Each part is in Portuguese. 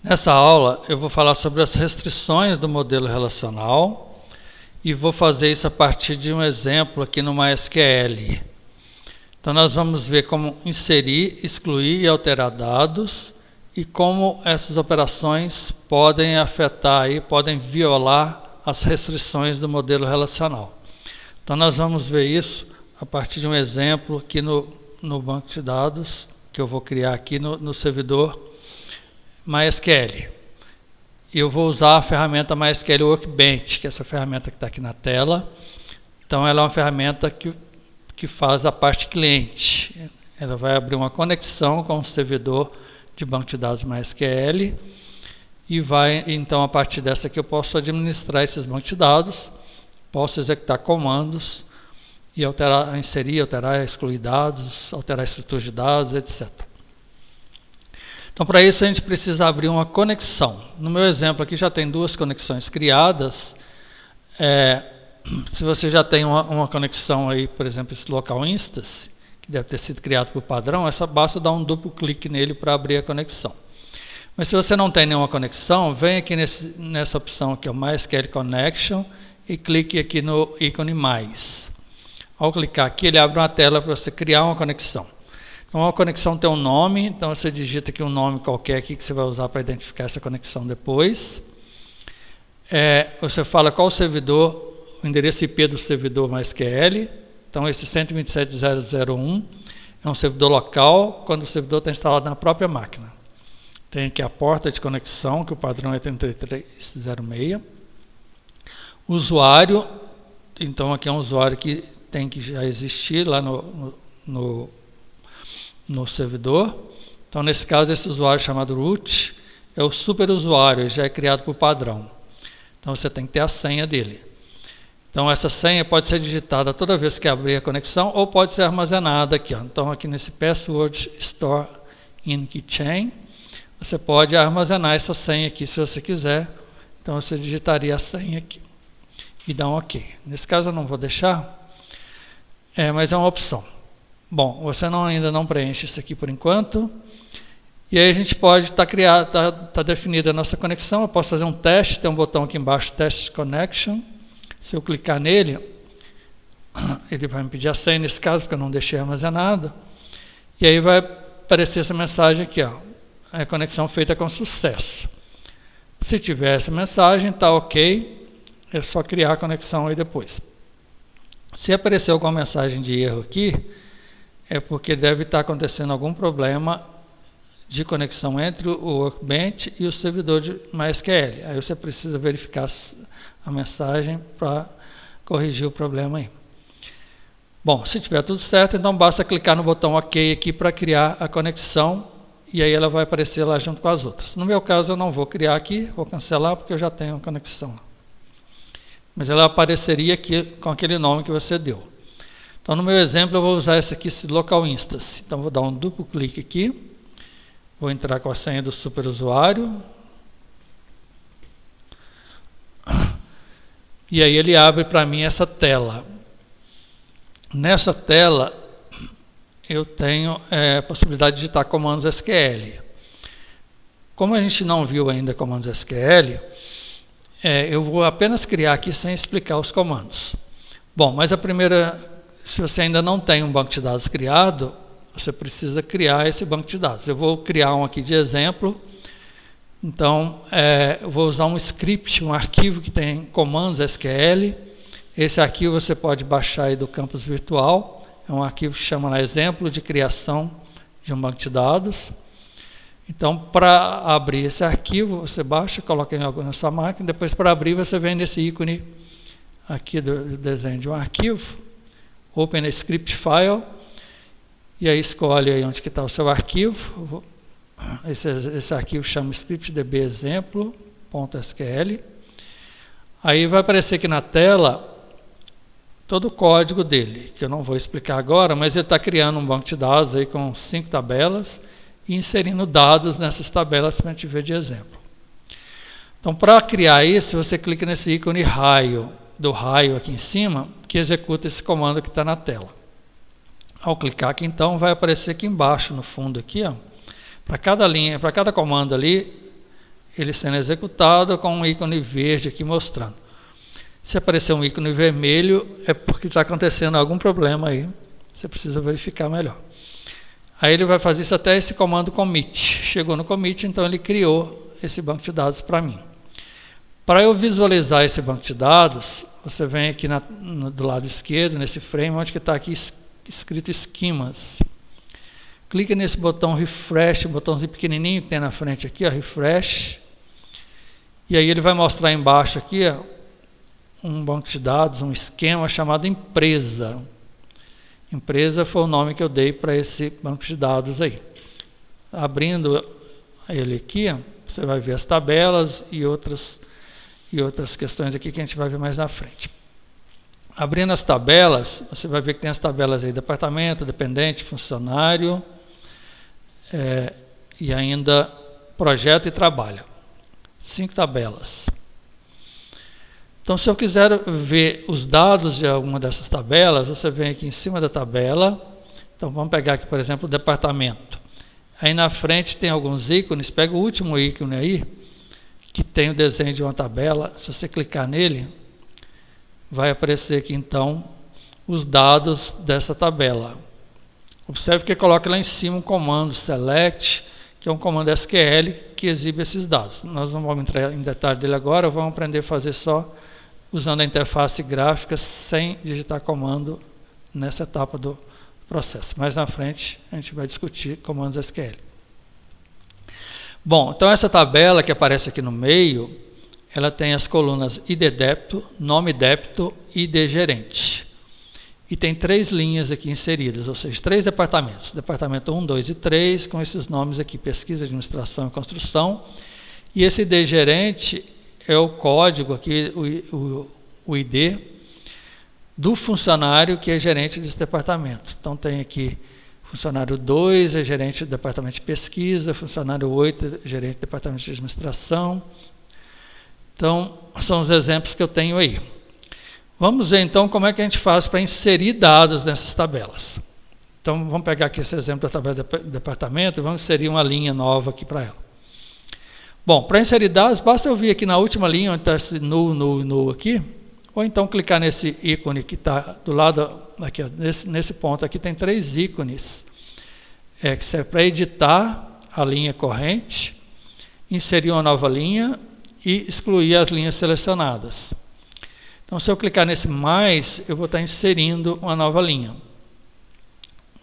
Nessa aula eu vou falar sobre as restrições do modelo relacional e vou fazer isso a partir de um exemplo aqui no MySQL. Então nós vamos ver como inserir, excluir e alterar dados e como essas operações podem afetar e podem violar as restrições do modelo relacional. Então nós vamos ver isso a partir de um exemplo aqui no banco de dados que eu vou criar aqui no servidor MySQL. Eu vou usar a ferramenta MySQL Workbench, que é essa ferramenta que está aqui na tela. Então ela é uma ferramenta que faz a parte cliente. Ela vai abrir uma conexão com o servidor de banco de dados MySQL e vai, então, a partir dessa aqui eu posso administrar esses bancos de dados, posso executar comandos e alterar, inserir, alterar, excluir dados, alterar estruturas de dados, etc. Então, para isso, a gente precisa abrir uma conexão. No meu exemplo aqui já tem duas conexões criadas. Se você já tem uma conexão aí, por exemplo, esse local instance, que deve ter sido criado por padrão, basta dar um duplo clique nele para abrir a conexão. Mas se você não tem nenhuma conexão, vem aqui nessa opção aqui, o MySQL Connection, e clique aqui no ícone mais. Ao clicar aqui, ele abre uma tela para você criar uma conexão. Então, uma conexão tem um nome, então você digita aqui um nome qualquer aqui que você vai usar para identificar essa conexão depois. Você fala qual servidor, o endereço IP do servidor MySQL. Então, esse 127.0.0.1 é um servidor local, quando o servidor está instalado na própria máquina. Tem aqui a porta de conexão, que o padrão é 3306. O usuário, então aqui é um usuário que tem que já existir lá no servidor. Então, nesse caso, esse usuário chamado root é o superusuário, já é criado por padrão. Então, você tem que ter a senha dele. Então, essa senha pode ser digitada toda vez que abrir a conexão ou pode ser armazenada aqui. Então, aqui nesse Password Store in Keychain, você pode armazenar essa senha aqui se você quiser. Então, você digitaria a senha aqui e dá um OK. Nesse caso, eu não vou deixar, mas é uma opção. Bom, você ainda não preenche isso aqui por enquanto. E aí a gente pode tá definida a nossa conexão. Eu posso fazer um teste, tem um botão aqui embaixo, Test Connection. Se eu clicar nele, ele vai me pedir a senha nesse caso, porque eu não deixei armazenado. E aí vai aparecer essa mensagem aqui, ó, a conexão feita com sucesso. Se tiver essa mensagem, está OK, é só criar a conexão aí depois. Se aparecer alguma mensagem de erro aqui, é porque deve estar acontecendo algum problema de conexão entre o Workbench e o servidor de MySQL. Aí você precisa verificar a mensagem para corrigir o problema aí. Bom, se tiver tudo certo, então basta clicar no botão OK aqui para criar a conexão e aí ela vai aparecer lá junto com as outras. No meu caso, eu não vou criar aqui, vou cancelar porque eu já tenho a conexão. Mas ela apareceria aqui com aquele nome que você deu. Então, no meu exemplo, eu vou usar esse local instance. Então, vou dar um duplo clique aqui. Vou entrar com a senha do superusuário. E aí ele abre para mim essa tela. Nessa tela, eu tenho a possibilidade de digitar comandos SQL. Como a gente não viu ainda comandos SQL, eu vou apenas criar aqui sem explicar os comandos. Bom, mas se você ainda não tem um banco de dados criado, você precisa criar esse banco de dados. Eu vou criar um aqui de exemplo. Então, eu vou usar um script, um arquivo que tem comandos SQL. Esse arquivo você pode baixar aí do campus virtual. É um arquivo que chama lá exemplo de criação de um banco de dados. Então, para abrir esse arquivo, você baixa, coloca na sua máquina. Depois, para abrir, você vem nesse ícone aqui do desenho de um arquivo. Open a script file. E aí escolhe aí onde está o seu arquivo. Esse arquivo chama scriptdb exemplo.sql. Aí vai aparecer aqui na tela todo o código dele, que eu não vou explicar agora, mas ele está criando um banco de dados aí com 5 tabelas e inserindo dados nessas tabelas para a gente ver de exemplo. Então, para criar isso, você clica nesse ícone raio, do raio aqui em cima, que executa esse comando que está na tela. Ao clicar aqui, então, vai aparecer aqui embaixo, no fundo aqui, ó, para cada linha, para cada comando ali, ele sendo executado com um ícone verde aqui mostrando. Se aparecer um ícone vermelho, é porque está acontecendo algum problema aí. Você precisa verificar melhor. Aí ele vai fazer isso até esse comando commit. Chegou no commit, então ele criou esse banco de dados para mim. Para eu visualizar esse banco de dados, você vem aqui do lado esquerdo, nesse frame, onde está aqui escrito esquemas. Clique nesse botão refresh, botãozinho pequenininho que tem na frente aqui, ó, refresh. E aí ele vai mostrar embaixo aqui, ó, um banco de dados, um esquema chamado empresa. Empresa foi o nome que eu dei para esse banco de dados aí. Abrindo ele aqui, ó, você vai ver as tabelas e outras questões aqui que a gente vai ver mais na frente. Abrindo as tabelas, você vai ver que tem as tabelas aí, departamento, dependente, funcionário, e ainda projeto e trabalho. 5 tabelas. Então, se eu quiser ver os dados de alguma dessas tabelas, você vem aqui em cima da tabela. Então, vamos pegar aqui, por exemplo, o departamento. Aí na frente tem alguns ícones, pega o último ícone aí, que tem o desenho de uma tabela. Se você clicar nele, vai aparecer aqui então os dados dessa tabela. Observe que coloca lá em cima um comando select, que é um comando SQL que exibe esses dados. Nós não vamos entrar em detalhe dele agora, vamos aprender a fazer só usando a interface gráfica sem digitar comando nessa etapa do processo. Mais na frente a gente vai discutir comandos SQL. Bom, então essa tabela que aparece aqui no meio, ela tem as colunas ID débito, nome débito e ID gerente. E tem 3 linhas aqui inseridas, ou seja, 3 departamentos. Departamento 1, 2 e 3, com esses nomes aqui, pesquisa, administração e construção. E esse ID gerente é o código aqui, o ID do funcionário que é gerente desse departamento. Então tem aqui funcionário 2 é gerente do departamento de pesquisa, funcionário 8 é gerente do departamento de administração. Então, são os exemplos que eu tenho aí. Vamos ver então como é que a gente faz para inserir dados nessas tabelas. Então, vamos pegar aqui esse exemplo da tabela de departamento e vamos inserir uma linha nova aqui para ela. Bom, para inserir dados, basta eu vir aqui na última linha, onde está esse null aqui, ou então clicar nesse ícone que está do lado, aqui, ó, nesse ponto aqui tem 3 ícones, que serve para editar a linha corrente, inserir uma nova linha e excluir as linhas selecionadas. Então, se eu clicar nesse mais, eu vou estar inserindo uma nova linha.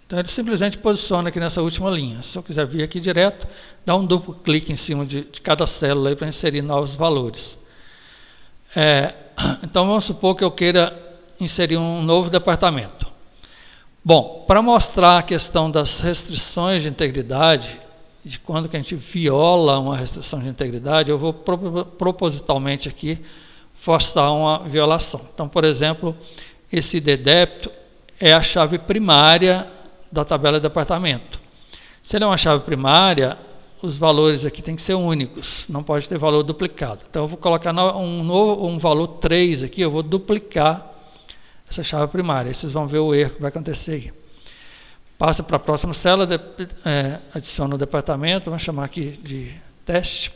Então, ele simplesmente posiciona aqui nessa última linha. Se eu quiser vir aqui direto, dá um duplo clique em cima de cada célula para inserir novos valores. Então, vamos supor que eu queira inserir um novo departamento. Bom, para mostrar a questão das restrições de integridade, de quando que a gente viola uma restrição de integridade, eu vou propositalmente aqui forçar uma violação. Então, por exemplo, esse ID débito é a chave primária da tabela de departamento. Se ele é uma chave primária, os valores aqui têm que ser únicos, não pode ter valor duplicado. Então, eu vou colocar um valor 3 aqui, eu vou duplicar essa chave primária. Aí vocês vão ver o erro que vai acontecer aí. Passa para a próxima célula, adiciona o departamento, vamos chamar aqui de teste.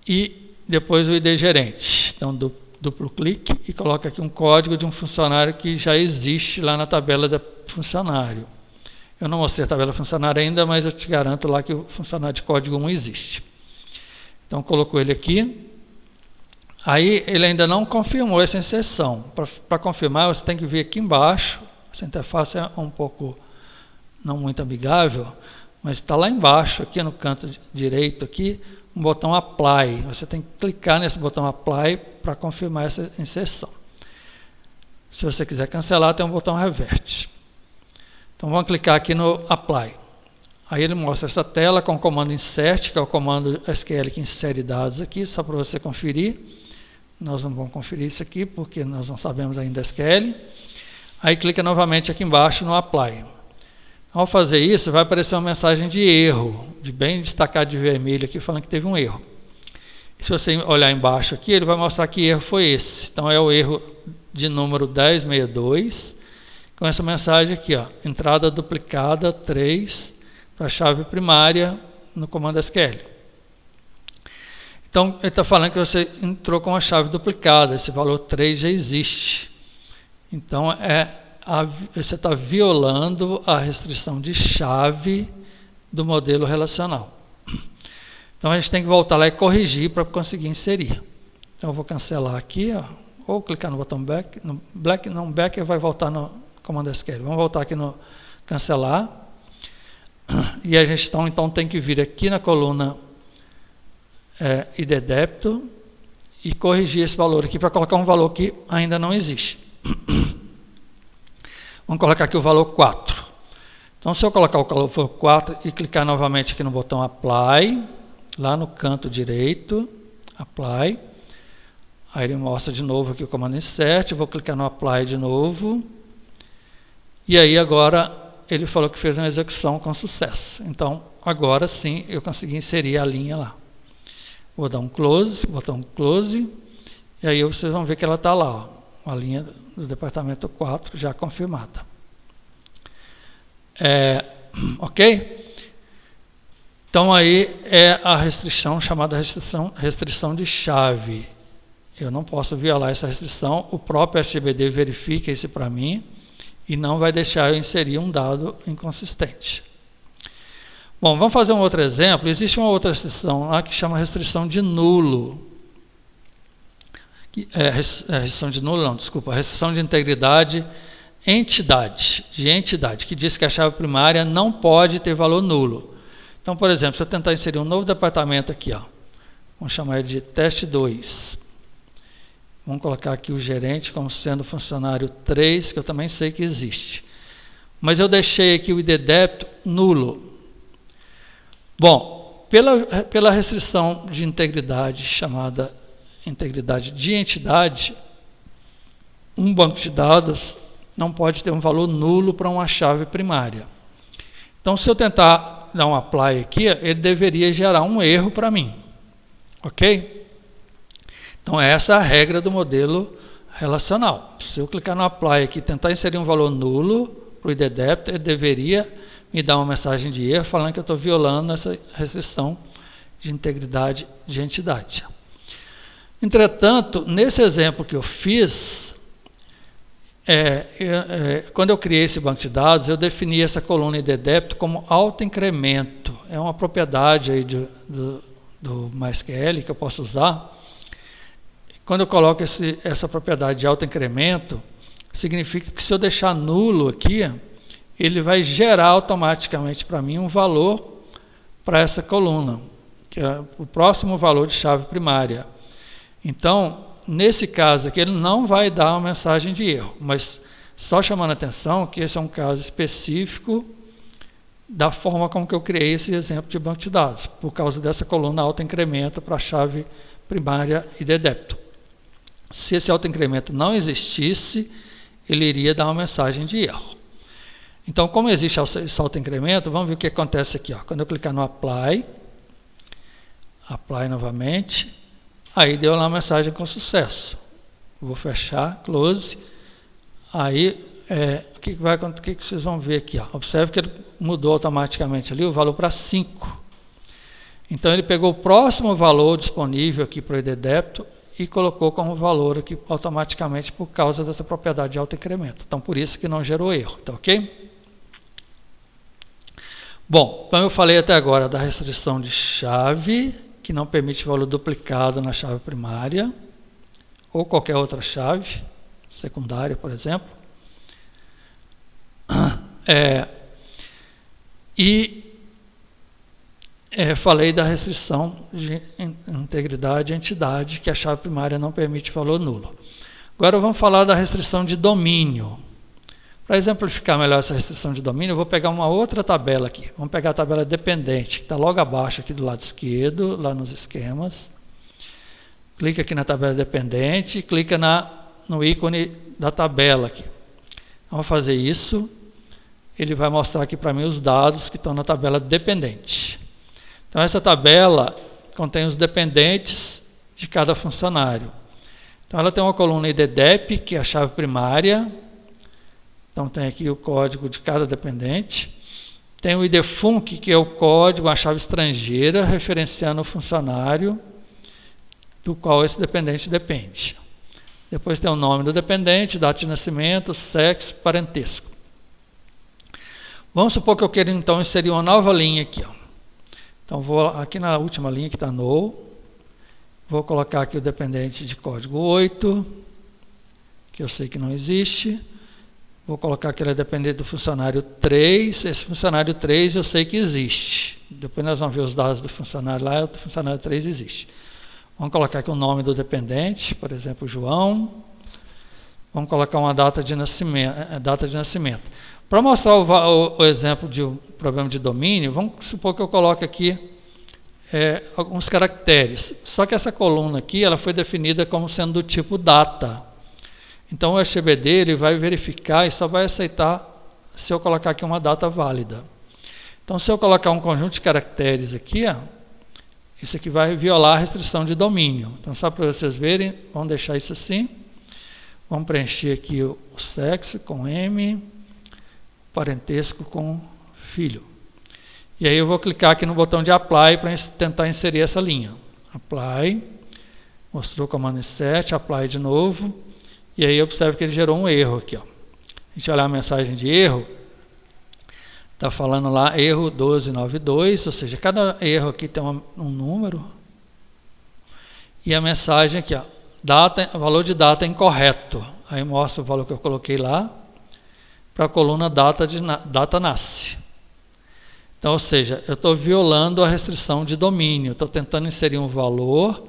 E depois o ID gerente. Então, duplo clique e coloca aqui um código de um funcionário que já existe lá na tabela de funcionário. Eu não mostrei a tabela funcionário ainda, mas eu te garanto lá que o funcionário de código 1 existe. Então, colocou ele aqui. Aí, ele ainda não confirmou essa inserção. Para confirmar, você tem que vir aqui embaixo. Essa interface é um pouco, não muito amigável, mas está lá embaixo, aqui no canto direito, aqui, um botão Apply. Você tem que clicar nesse botão Apply para confirmar essa inserção. Se você quiser cancelar, tem um botão Revert. Então, vamos clicar aqui no Apply. Aí ele mostra essa tela com o comando Insert, que é o comando SQL que insere dados aqui, só para você conferir. Nós não vamos conferir isso aqui, porque nós não sabemos ainda SQL. Aí clica novamente aqui embaixo no Apply. Ao fazer isso, vai aparecer uma mensagem de erro, de bem destacado de vermelho aqui, falando que teve um erro. E se você olhar embaixo aqui, ele vai mostrar que erro foi esse. Então, é o erro de número 1062, com essa mensagem aqui, ó, entrada duplicada 3 para a chave primária no comando SQL. Então, ele está falando que você entrou com uma chave duplicada, esse valor 3 já existe. Então, você está violando a restrição de chave do modelo relacional. Então, a gente tem que voltar lá e corrigir para conseguir inserir. Então, eu vou cancelar aqui, ó, ou clicar no botão back. Back vai voltar no comando SQL. Vamos voltar aqui no cancelar. E a gente então tem que vir aqui na coluna ID débito e corrigir esse valor aqui para colocar um valor que ainda não existe. Vamos colocar aqui o valor 4. Então, se eu colocar o valor 4 e clicar novamente aqui no botão Apply, lá no canto direito, Apply, aí ele mostra de novo aqui o comando Insert, vou clicar no Apply de novo, e aí agora ele falou que fez uma execução com sucesso. Então, agora sim eu consegui inserir a linha lá. Vou dar um close, botão close, e aí vocês vão ver que ela está lá, ó, a linha do departamento 4 já confirmada. Ok? Então aí é a restrição chamada restrição de chave. Eu não posso violar essa restrição, o próprio SGBD verifica isso para mim e não vai deixar eu inserir um dado inconsistente. Bom, vamos fazer um outro exemplo. Existe uma outra restrição lá que chama restrição de nulo. Restrição de nulo, não, desculpa, restrição de integridade de entidade, que diz que a chave primária não pode ter valor nulo. Então, por exemplo, se eu tentar inserir um novo departamento aqui, ó, vamos chamar ele de teste 2. Vamos colocar aqui o gerente como sendo funcionário 3, que eu também sei que existe. Mas eu deixei aqui o ID débito nulo. Bom, pela restrição de integridade, chamada integridade de entidade, um banco de dados não pode ter um valor nulo para uma chave primária. Então, se eu tentar dar um apply aqui, ele deveria gerar um erro para mim. Ok? Então, essa é a regra do modelo relacional. Se eu clicar no apply aqui e tentar inserir um valor nulo para o ID débito, ele deveria me dar uma mensagem de erro falando que eu estou violando essa restrição de integridade de entidade. Entretanto, nesse exemplo que eu fiz, quando eu criei esse banco de dados, eu defini essa coluna ID débito como autoincremento. É uma propriedade aí do MySQL que eu posso usar. Quando eu coloco essa propriedade de autoincremento, significa que se eu deixar nulo aqui, ele vai gerar automaticamente para mim um valor para essa coluna, que é o próximo valor de chave primária. Então, nesse caso aqui, ele não vai dar uma mensagem de erro, mas só chamando a atenção que esse é um caso específico da forma como que eu criei esse exemplo de banco de dados, por causa dessa coluna autoincremento para a chave primária ID débito. Se esse autoincremento não existisse, ele iria dar uma mensagem de erro. Então, como existe esse autoincremento, vamos ver o que acontece aqui. Ó. Quando eu clicar no Apply novamente, aí deu lá uma mensagem com sucesso. Vou fechar, close. Aí, o que vocês vão ver aqui? Ó? Observe que ele mudou automaticamente ali o valor para 5. Então, ele pegou o próximo valor disponível aqui para o ID débito e colocou como valor aqui automaticamente por causa dessa propriedade de autoincremento. Então, por isso que não gerou erro, tá ok? Bom, então eu falei até agora da restrição de chave, que não permite valor duplicado na chave primária, ou qualquer outra chave, secundária, por exemplo. Falei da restrição de integridade e entidade, que a chave primária não permite valor nulo. Agora vamos falar da restrição de domínio. Para exemplificar melhor essa restrição de domínio, eu vou pegar uma outra tabela aqui. Vamos pegar a tabela dependente, que está logo abaixo aqui do lado esquerdo, lá nos esquemas. Clica aqui na tabela dependente e clica no ícone da tabela aqui. Vamos fazer isso. Ele vai mostrar aqui para mim os dados que estão na tabela dependente. Então, essa tabela contém os dependentes de cada funcionário. Então, ela tem uma coluna IDDEP, que é a chave primária. Então, tem aqui o código de cada dependente. Tem o IDFUNC, que é o código, a chave estrangeira, referenciando o funcionário. do qual esse dependente depende. Depois tem o nome do dependente, data de nascimento, sexo, parentesco. Vamos supor que eu queira então inserir uma nova linha aqui. Ó. Então vou aqui na última linha que está no, vou colocar aqui o dependente de código 8, que eu sei que não existe. Vou colocar que ele é dependente do funcionário 3. Esse funcionário 3 eu sei que existe. Depois nós vamos ver os dados do funcionário lá, o funcionário 3 existe. Vamos colocar aqui o nome do dependente, por exemplo, João. Vamos colocar uma data de nascimento. Para mostrar o exemplo de um problema de domínio, vamos supor que eu coloque aqui alguns caracteres. Só que essa coluna aqui ela foi definida como sendo do tipo data. Então o RGBD ele vai verificar e só vai aceitar se eu colocar aqui uma data válida. Então se eu colocar um conjunto de caracteres aqui, ó, isso aqui vai violar a restrição de domínio. Então só para vocês verem, vamos deixar isso assim. Vamos preencher aqui o sexo com M, parentesco com filho. E aí eu vou clicar aqui no botão de Apply para tentar inserir essa linha. Apply, mostrou o comando insert, Apply de novo. E aí observe que ele gerou um erro aqui. Ó. A gente olhar a mensagem de erro, está falando lá erro 1292, ou seja, cada erro aqui tem um número. E a mensagem aqui, ó, valor de data incorreto. Aí mostra o valor que eu coloquei lá para a coluna data nasce. Então, ou seja, eu estou violando a restrição de domínio. Estou tentando inserir um valor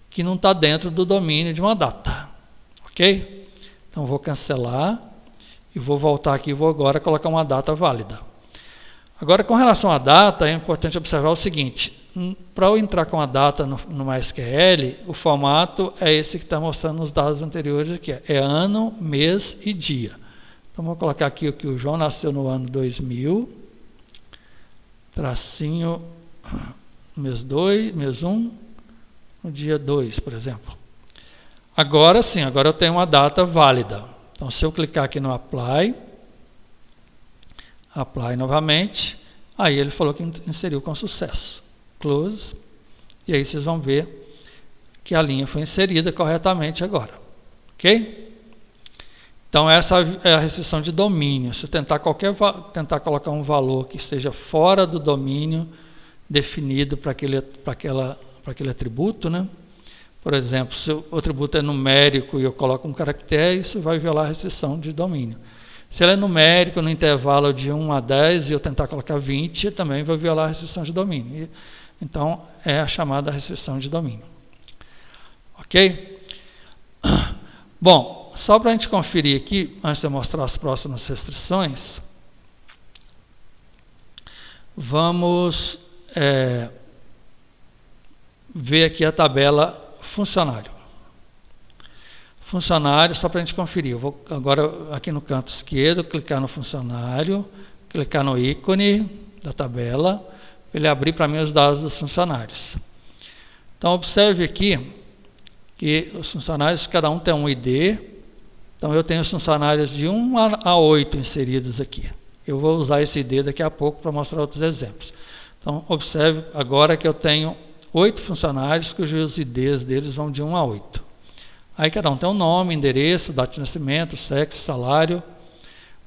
que não está dentro do domínio de uma data. Ok? Então vou cancelar e vou voltar aqui e vou agora colocar uma data válida. Agora com relação à data é importante observar o seguinte, para eu entrar com a data no MySQL, o formato é esse que está mostrando nos dados anteriores aqui, é ano, mês e dia. Então vou colocar aqui que o João nasceu no ano 2000, tracinho, mês 2, mês 1, no dia 2, por exemplo. Agora sim, agora eu tenho uma data válida. Então, se eu clicar aqui no Apply novamente, aí ele falou que inseriu com sucesso. Close. E aí vocês vão ver que a linha foi inserida corretamente agora. Ok? Então, essa é a restrição de domínio. Se eu tentar colocar um valor que esteja fora do domínio definido para aquele atributo, né? Por exemplo, se o atributo é numérico e eu coloco um caractere, isso vai violar a restrição de domínio. Se ele é numérico no intervalo de 1 a 10 e eu tentar colocar 20, também vai violar a restrição de domínio. Então, é a chamada restrição de domínio. Ok? Bom, só para a gente conferir aqui, antes de eu mostrar as próximas restrições, vamos ver aqui a tabela funcionário. Funcionário, só para a gente conferir. Eu vou agora aqui no canto esquerdo, clicar no funcionário, clicar no ícone da tabela, para ele abrir para mim os dados dos funcionários. Então, observe aqui que os funcionários, cada um tem um ID. Então, eu tenho os funcionários de 1 a 8 inseridos aqui. Eu vou usar esse ID daqui a pouco para mostrar outros exemplos. Então, observe agora que eu tenho 8 funcionários cujos IDs deles vão de 1 a 8. Aí cada um tem um nome, endereço, data de nascimento, sexo, salário,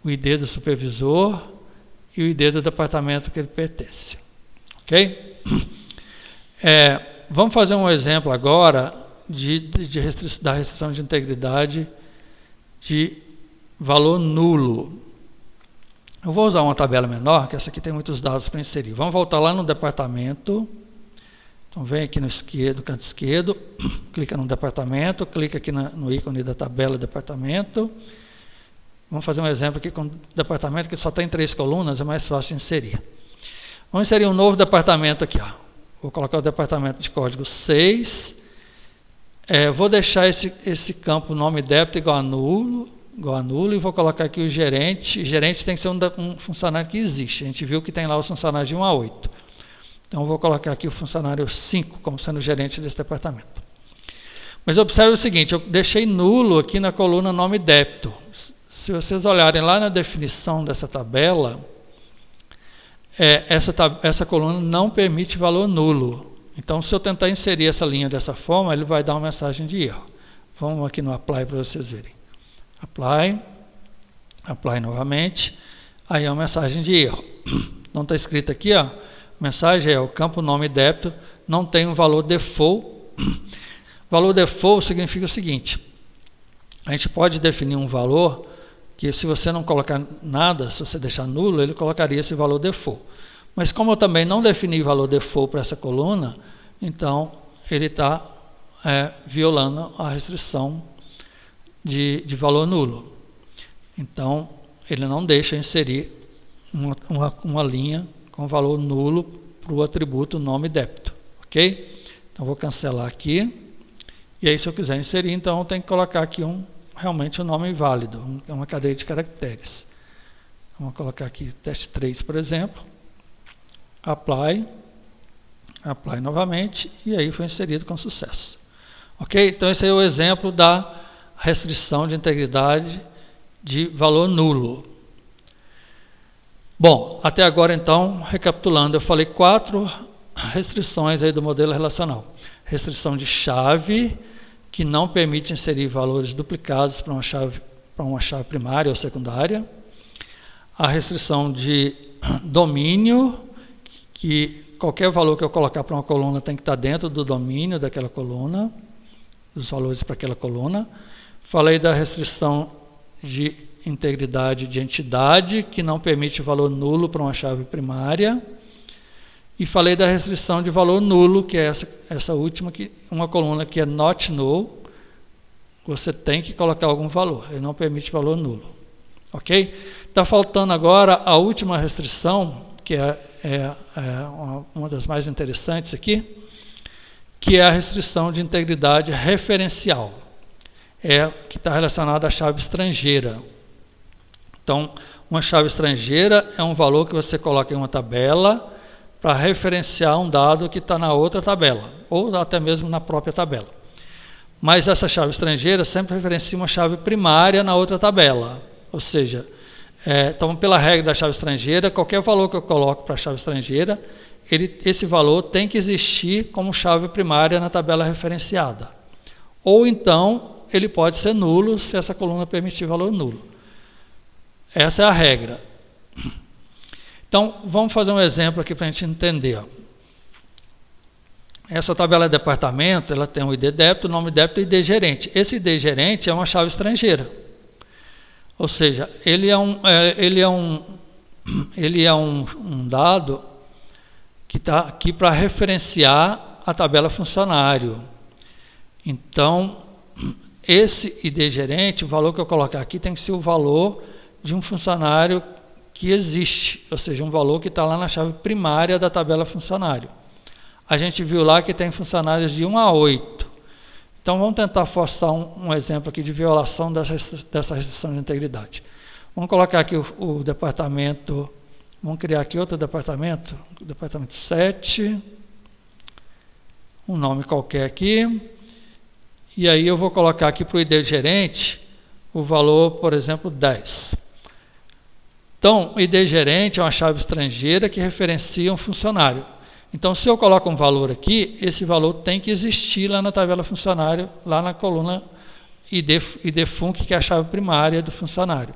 o ID do supervisor e o ID do departamento que ele pertence. Ok? Vamos fazer um exemplo agora da restrição de integridade de valor nulo. Eu vou usar uma tabela menor, que essa aqui tem muitos dados para inserir. Vamos voltar lá no departamento. Então, vem aqui no canto esquerdo, clica no departamento, clica aqui no ícone da tabela departamento. Vamos fazer um exemplo aqui com o departamento que só tem 3 colunas, é mais fácil de inserir. Vamos inserir um novo departamento aqui. Ó. Vou colocar o departamento de código 6. Vou deixar esse campo nome débito igual a nulo, e vou colocar aqui o gerente. Gerente tem que ser um funcionário que existe. A gente viu que tem lá os funcionários de 1 a 8. Então, eu vou colocar aqui o funcionário 5 como sendo gerente desse departamento. Mas observe o seguinte, eu deixei nulo aqui na coluna nome débito. Se vocês olharem lá na definição dessa tabela, essa coluna não permite valor nulo. Então, se eu tentar inserir essa linha dessa forma, ele vai dar uma mensagem de erro. Vamos aqui no Apply para vocês verem. Apply novamente, aí é uma mensagem de erro. Não está escrito aqui, ó, a mensagem é o campo nome débito não tem um valor default. Valor default significa o seguinte, a gente pode definir um valor que se você não colocar nada, se você deixar nulo, ele colocaria esse valor default. Mas como eu também não defini valor default para essa coluna, então ele está violando a restrição de valor nulo. Então, ele não deixa inserir uma linha com valor nulo para o atributo nome débito. Ok? Então, vou cancelar aqui. E aí, se eu quiser inserir, então eu tenho que colocar aqui realmente um nome válido, uma cadeia de caracteres. Vamos colocar aqui teste 3, por exemplo. Apply novamente, e aí foi inserido com sucesso. Ok? Então, esse é o exemplo da restrição de integridade de valor nulo. Bom, até agora, então, recapitulando, eu falei 4 restrições aí do modelo relacional. Restrição de chave, que não permite inserir valores duplicados para uma chave primária ou secundária. A restrição de domínio, que qualquer valor que eu colocar para uma coluna tem que estar dentro do domínio daquela coluna, dos valores para aquela coluna. Falei da restrição de integridade de entidade, que não permite valor nulo para uma chave primária. E falei da restrição de valor nulo, que é essa última, uma coluna que é not null, você tem que colocar algum valor, ele não permite valor nulo. Ok? Está faltando agora a última restrição, que é uma das mais interessantes aqui, que é a restrição de integridade referencial, que está relacionada à chave estrangeira. Então, uma chave estrangeira é um valor que você coloca em uma tabela para referenciar um dado que está na outra tabela, ou até mesmo na própria tabela. Mas essa chave estrangeira sempre referencia uma chave primária na outra tabela. Ou seja, então, pela regra da chave estrangeira, qualquer valor que eu coloco para a chave estrangeira, esse valor tem que existir como chave primária na tabela referenciada. Ou então, ele pode ser nulo se essa coluna permitir valor nulo. Essa é a regra. Então, vamos fazer um exemplo aqui para a gente entender. Ó. Essa tabela de departamento, ela tem um ID débito, nome débito e ID gerente. Esse ID gerente é uma chave estrangeira. Ou seja, ele é um dado que está aqui para referenciar a tabela funcionário. Então, esse ID gerente, o valor que eu colocar aqui tem que ser o valor de um funcionário que existe, ou seja, um valor que está lá na chave primária da tabela funcionário. A gente viu lá que tem funcionários de 1 a 8. Então, vamos tentar forçar um exemplo aqui de violação dessa restrição de integridade. Vamos colocar aqui o departamento, vamos criar aqui outro departamento, o departamento 7, um nome qualquer aqui, e aí eu vou colocar aqui para o ID gerente o valor, por exemplo, 10. Então, o ID gerente é uma chave estrangeira que referencia um funcionário. Então, se eu coloco um valor aqui, esse valor tem que existir lá na tabela funcionário, lá na coluna ID func, que é a chave primária do funcionário.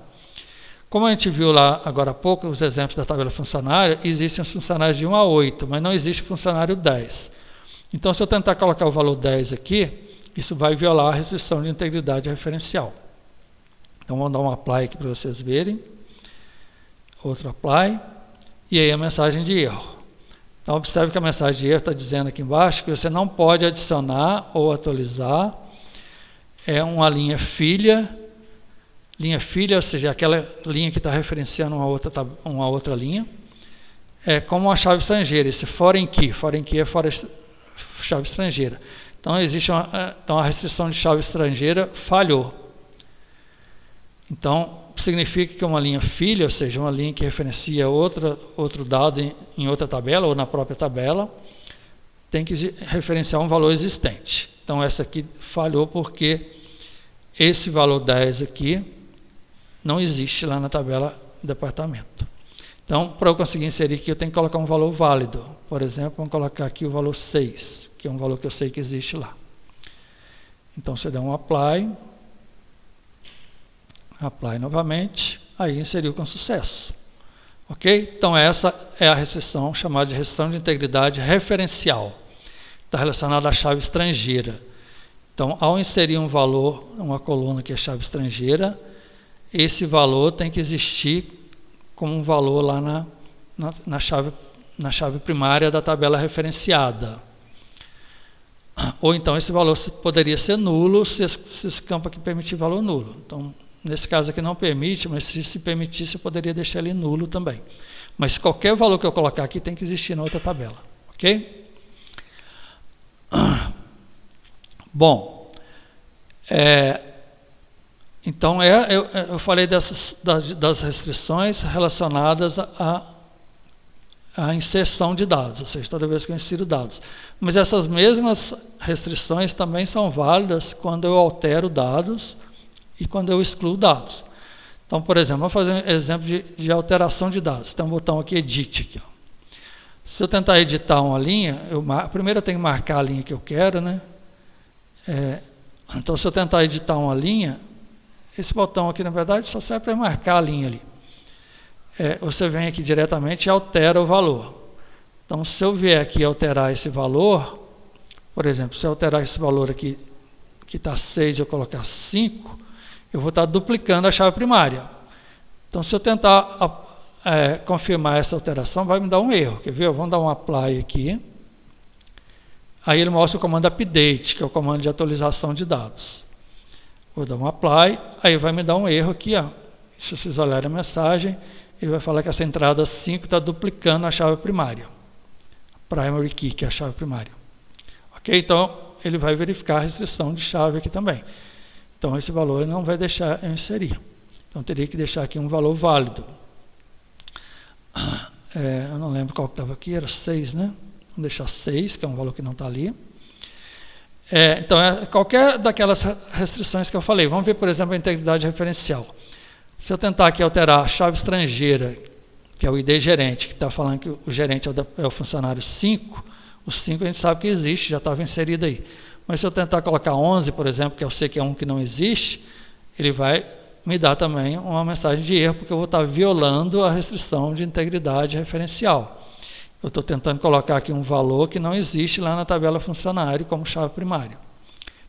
Como a gente viu lá agora há pouco, os exemplos da tabela funcionária, existem os funcionários de 1 a 8, mas não existe o funcionário 10. Então, se eu tentar colocar o valor 10 aqui, isso vai violar a restrição de integridade referencial. Então, vamos dar um apply aqui para vocês verem. Outro apply, e aí a mensagem de erro. Então, observe que a mensagem de erro está dizendo aqui embaixo que você não pode adicionar ou atualizar uma linha filha, ou seja, aquela linha que está referenciando uma outra linha, como uma chave estrangeira, esse foreign key é chave estrangeira. Então, existe a restrição de chave estrangeira falhou. Então, significa que uma linha filha, ou seja, uma linha que referencia outro dado em outra tabela ou na própria tabela, tem que referenciar um valor existente. Então, essa aqui falhou porque esse valor 10 aqui não existe lá na tabela departamento. Então, para eu conseguir inserir aqui, eu tenho que colocar um valor válido. Por exemplo, vamos colocar aqui o valor 6, que é um valor que eu sei que existe lá. Então, você dá um apply novamente, aí inseriu com sucesso. Ok? Então, essa é a restrição chamada de restrição de integridade referencial. Está relacionada à chave estrangeira. Então, ao inserir um valor, uma coluna que é chave estrangeira, esse valor tem que existir como um valor lá na chave primária da tabela referenciada. Ou então esse valor poderia ser nulo se esse campo aqui permitir valor nulo. Então, nesse caso aqui não permite, mas se permitisse eu poderia deixar ele nulo também. Mas qualquer valor que eu colocar aqui tem que existir na outra tabela. Ok? Bom, então eu falei das restrições relacionadas à inserção de dados, ou seja, toda vez que eu insiro dados. Mas essas mesmas restrições também são válidas quando eu altero dados e quando eu excluo dados. Então, por exemplo, vamos fazer um exemplo de alteração de dados. Tem um botão aqui, Edit. Aqui, ó. Se eu tentar editar uma linha, primeiro eu tenho que marcar a linha que eu quero, né? Então, se eu tentar editar uma linha, esse botão aqui, na verdade, só serve para marcar a linha ali. Você vem aqui diretamente e altera o valor. Então, se eu vier aqui alterar esse valor, por exemplo, se eu alterar esse valor aqui, que está 6, eu colocar 5, eu vou estar duplicando a chave primária. Então, se eu tentar confirmar essa alteração, vai me dar um erro. Quer ver? Vamos dar um apply aqui. Aí ele mostra o comando update, que é o comando de atualização de dados. Vou dar um apply, aí vai me dar um erro aqui, ó. Se vocês olharem a mensagem, ele vai falar que essa entrada 5 está duplicando a chave primária. Primary key, que é a chave primária. Ok? Então, ele vai verificar a restrição de chave aqui também. Então, esse valor não vai deixar eu inserir. Então, teria que deixar aqui um valor válido. Eu não lembro qual que estava aqui, era 6, né? Vamos deixar 6, que é um valor que não está ali. Então, qualquer daquelas restrições que eu falei. Vamos ver, por exemplo, a integridade referencial. Se eu tentar aqui alterar a chave estrangeira, que é o ID gerente, que está falando que o gerente é o funcionário 5, o 5 a gente sabe que existe, já estava inserido aí. Mas se eu tentar colocar 11, por exemplo, que eu sei que é um que não existe, ele vai me dar também uma mensagem de erro, porque eu vou estar violando a restrição de integridade referencial. Eu estou tentando colocar aqui um valor que não existe lá na tabela funcionário como chave primária.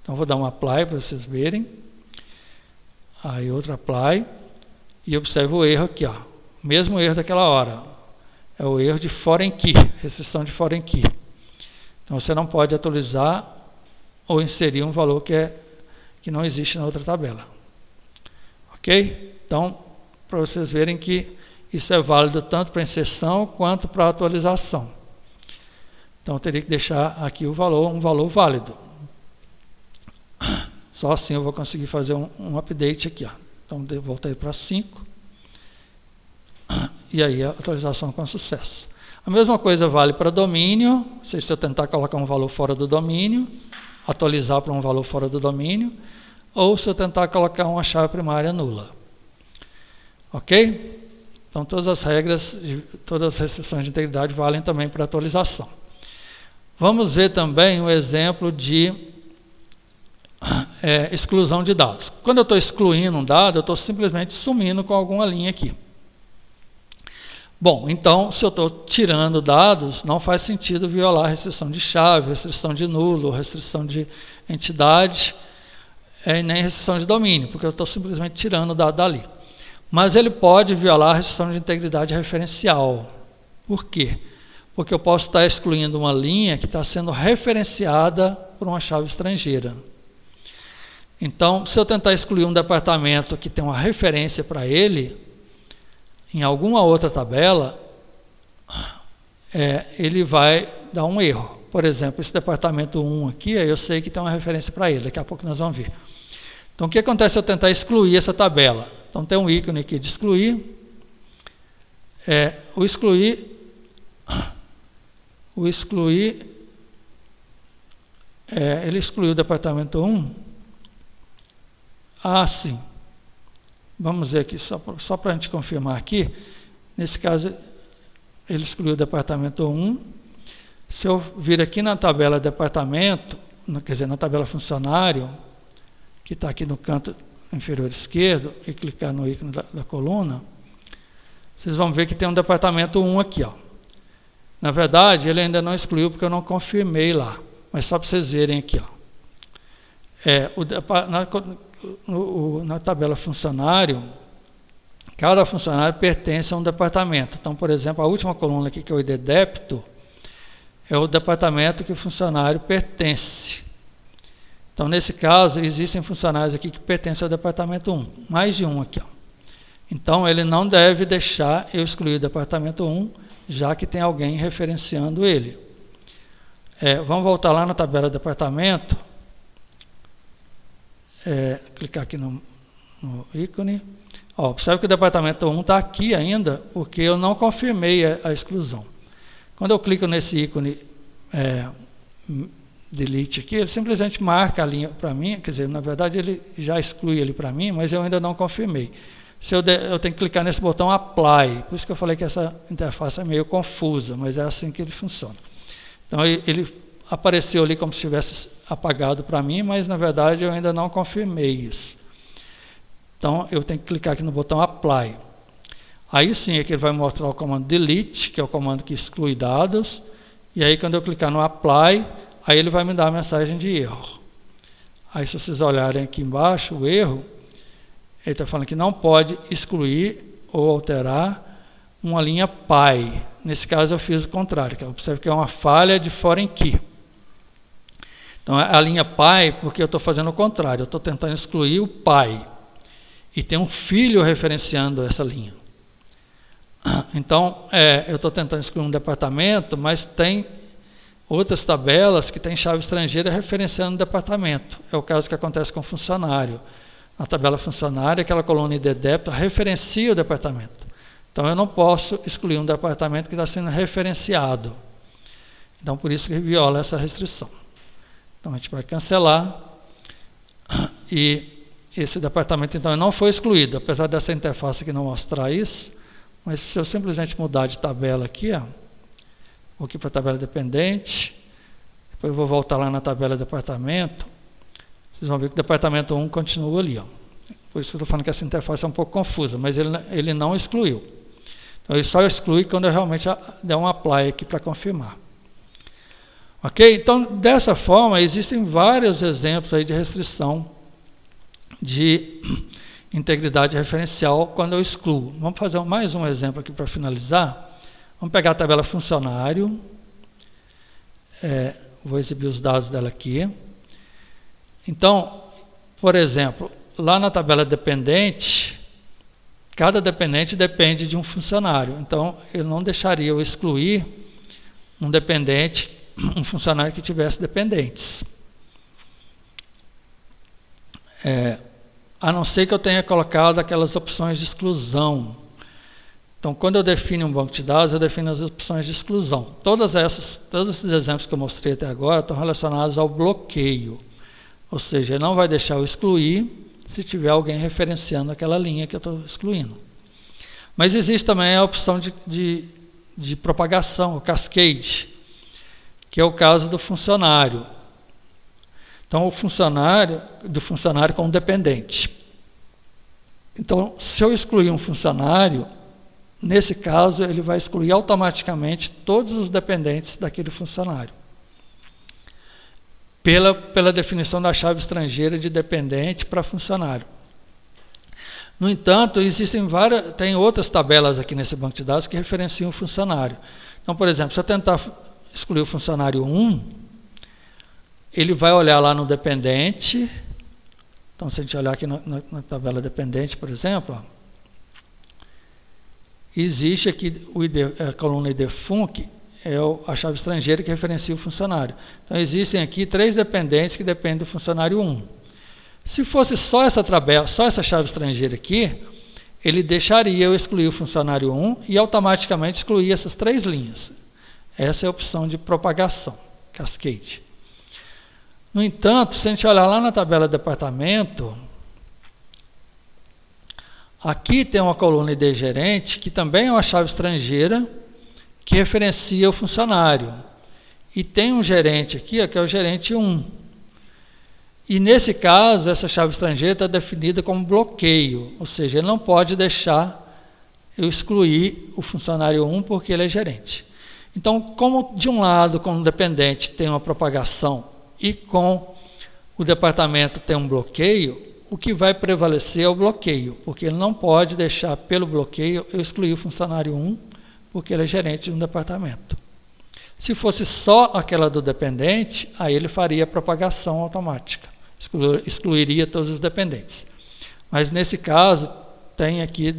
Então, eu vou dar um apply para vocês verem. Aí, outro apply. E observe o erro aqui, ó. Mesmo erro daquela hora. É o erro de foreign key, restrição de foreign key. Então, você não pode atualizar ou inserir um valor que não existe na outra tabela. Ok? Então, para vocês verem que isso é válido tanto para inserção quanto para atualização. Então, eu teria que deixar aqui um valor válido. Só assim eu vou conseguir fazer um update aqui. Ó. Então, voltei para 5. E aí, a atualização com sucesso. A mesma coisa vale para domínio. Se eu tentar colocar um valor fora do domínio, atualizar para um valor fora do domínio, ou se eu tentar colocar uma chave primária nula. Ok? Então, todas as regras, todas as restrições de integridade valem também para atualização. Vamos ver também um exemplo de exclusão de dados. Quando eu estou excluindo um dado, eu estou simplesmente sumindo com alguma linha aqui. Bom, então, se eu estou tirando dados, não faz sentido violar a restrição de chave, restrição de nulo, restrição de entidade, e nem restrição de domínio, porque eu estou simplesmente tirando o dado dali. Mas ele pode violar a restrição de integridade referencial. Por quê? Porque eu posso estar excluindo uma linha que está sendo referenciada por uma chave estrangeira. Então, se eu tentar excluir um departamento que tem uma referência para ele, em alguma outra tabela, ele vai dar um erro. Por exemplo, esse departamento 1 aqui, eu sei que tem uma referência para ele, daqui a pouco nós vamos ver. Então, o que acontece se eu tentar excluir essa tabela? Então, tem um ícone aqui de excluir. O excluir, ele excluiu o departamento 1. Ah, sim. Vamos ver aqui, só para a gente confirmar aqui. Nesse caso, ele excluiu o departamento 1. Se eu vir aqui na tabela departamento, quer dizer, na tabela funcionário, que está aqui no canto inferior esquerdo, e clicar no ícone da coluna, vocês vão ver que tem um departamento 1 aqui, ó. Na verdade, ele ainda não excluiu porque eu não confirmei lá, mas só para vocês verem aqui, ó. Na tabela funcionário, cada funcionário pertence a um departamento. Então, por exemplo, a última coluna aqui, que é o ID débito, é o departamento que o funcionário pertence. Então, nesse caso, existem funcionários aqui que pertencem ao departamento 1, mais de um aqui, ó. Então, ele não deve deixar eu excluir o departamento 1, já que tem alguém referenciando ele. Vamos voltar lá na tabela departamento, clicar aqui no ícone. Ó, observe que o departamento 1 está aqui ainda, porque eu não confirmei a exclusão. Quando eu clico nesse ícone delete aqui, ele simplesmente marca a linha para mim, quer dizer, na verdade ele já exclui ele para mim, mas eu ainda não confirmei. Eu tenho que clicar nesse botão Apply, por isso que eu falei que essa interface é meio confusa, mas é assim que ele funciona. Então ele apareceu ali como se tivesse apagado para mim, mas na verdade eu ainda não confirmei isso. Então eu tenho que clicar aqui no botão Apply. Aí sim é que ele vai mostrar o comando Delete, que é o comando que exclui dados, e aí quando eu clicar no Apply, aí ele vai me dar a mensagem de erro. Aí se vocês olharem aqui embaixo, o erro, ele está falando que não pode excluir ou alterar uma linha PY. Nesse caso eu fiz o contrário, observe que é uma falha de foreign key. Então a linha PY, porque eu estou fazendo o contrário, eu estou tentando excluir o PY. E tem um filho referenciando essa linha. Então, eu estou tentando excluir um departamento, mas tem outras tabelas que tem chave estrangeira referenciando o departamento. É o caso que acontece com o funcionário. Na tabela funcionária, aquela coluna ID débito referencia o departamento. Então, eu não posso excluir um departamento que está sendo referenciado. Então, por isso que viola essa restrição. Então, a gente vai cancelar. E esse departamento, então, não foi excluído, apesar dessa interface aqui não mostrar isso. Mas se eu simplesmente mudar de tabela aqui, ó, vou aqui para a tabela dependente, depois eu vou voltar lá na tabela departamento, vocês vão ver que o departamento 1 continua ali, ó. Por isso que eu estou falando que essa interface é um pouco confusa, mas ele não excluiu. Então ele só exclui quando eu realmente der um apply aqui para confirmar. Ok? Então, dessa forma, existem vários exemplos aí de restrição de integridade referencial quando eu excluo. Vamos fazer mais um exemplo aqui para finalizar. Vamos pegar a tabela funcionário. Vou exibir os dados dela aqui. Então, por exemplo, lá na tabela dependente, cada dependente depende de um funcionário. Então, eu não deixaria eu excluir um dependente, um funcionário que tivesse dependentes. A não ser que eu tenha colocado aquelas opções de exclusão. Então, quando eu defino um banco de dados, eu defino as opções de exclusão. Todos esses exemplos que eu mostrei até agora estão relacionados ao bloqueio. Ou seja, ele não vai deixar eu excluir se tiver alguém referenciando aquela linha que eu estou excluindo. Mas existe também a opção de propagação, o cascade, que é o caso do funcionário. Então, do funcionário com dependente. Então, se eu excluir um funcionário, nesse caso, ele vai excluir automaticamente todos os dependentes daquele funcionário. Pela definição da chave estrangeira de dependente para funcionário. No entanto, tem outras tabelas aqui nesse banco de dados que referenciam o funcionário. Então, por exemplo, se eu tentar excluir o funcionário 1, ele vai olhar lá no dependente. Então, se a gente olhar aqui na tabela dependente, por exemplo, ó, existe aqui a coluna ID func, a chave estrangeira que referencia o funcionário. Então, existem aqui 3 dependentes que dependem do funcionário 1. Se fosse só essa tabela, só essa chave estrangeira aqui, ele deixaria eu excluir o funcionário 1 e automaticamente excluir essas 3 linhas. Essa é a opção de propagação, cascade. No entanto, se a gente olhar lá na tabela departamento, Aqui tem uma coluna ID gerente, que também é uma chave estrangeira, que referencia o funcionário. E tem um gerente aqui, que é o gerente 1. E nesse caso, essa chave estrangeira está definida como bloqueio, ou seja, ele não pode deixar eu excluir o funcionário 1 porque ele é gerente. Então, como de um lado, com o dependente tem uma propagação e com o departamento tem um bloqueio, o que vai prevalecer é o bloqueio, porque ele não pode deixar pelo bloqueio eu excluir o funcionário 1, porque ele é gerente de um departamento. Se fosse só aquela do dependente, aí ele faria a propagação automática, excluiria todos os dependentes. Mas nesse caso, tem aqui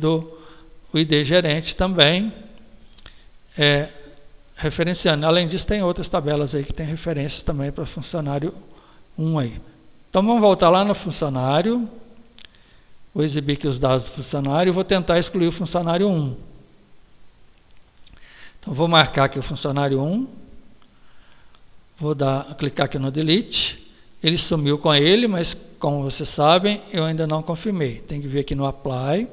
o ID gerente também, referenciando. Além disso, tem outras tabelas aí que tem referências também para funcionário 1 aí. Então vamos voltar lá no funcionário, vou exibir aqui os dados do funcionário e vou tentar excluir o funcionário 1. Então vou marcar aqui o funcionário 1, vou clicar aqui no delete, ele sumiu com ele, mas como vocês sabem, eu ainda não confirmei. Tem que vir aqui no apply,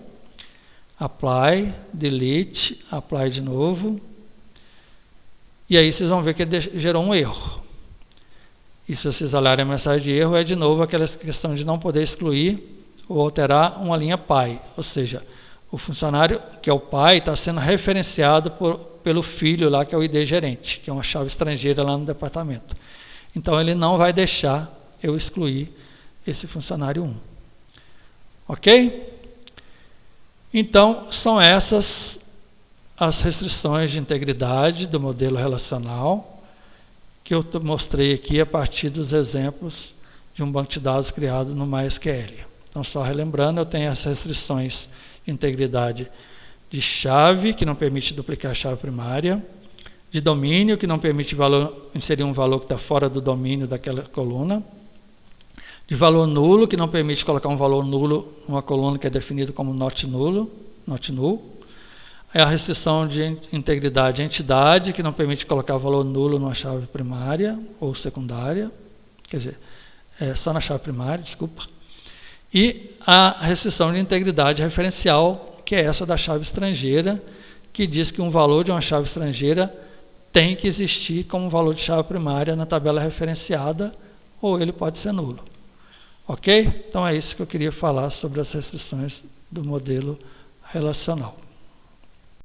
delete, apply de novo, e aí vocês vão ver que ele gerou um erro. E se vocês olharem a mensagem de erro, é de novo aquela questão de não poder excluir ou alterar uma linha pai. Ou seja, o funcionário, que é o pai, está sendo referenciado pelo filho lá, que é o ID gerente, que é uma chave estrangeira lá no departamento. Então, ele não vai deixar eu excluir esse funcionário 1. Ok? Então, são essas as restrições de integridade do modelo relacional que eu mostrei aqui a partir dos exemplos de um banco de dados criado no MySQL. Então, só relembrando, eu tenho as restrições de integridade de chave, que não permite duplicar a chave primária, de domínio, que não permite inserir um valor que está fora do domínio daquela coluna, de valor nulo, que não permite colocar um valor nulo numa coluna que é definido como not null. É a restrição de integridade de entidade, que não permite colocar valor nulo numa chave primária ou secundária, quer dizer, só na chave primária, desculpa. E a restrição de integridade referencial, que é essa da chave estrangeira, que diz que um valor de uma chave estrangeira tem que existir como valor de chave primária na tabela referenciada, ou ele pode ser nulo. Ok? Então é isso que eu queria falar sobre as restrições do modelo relacional.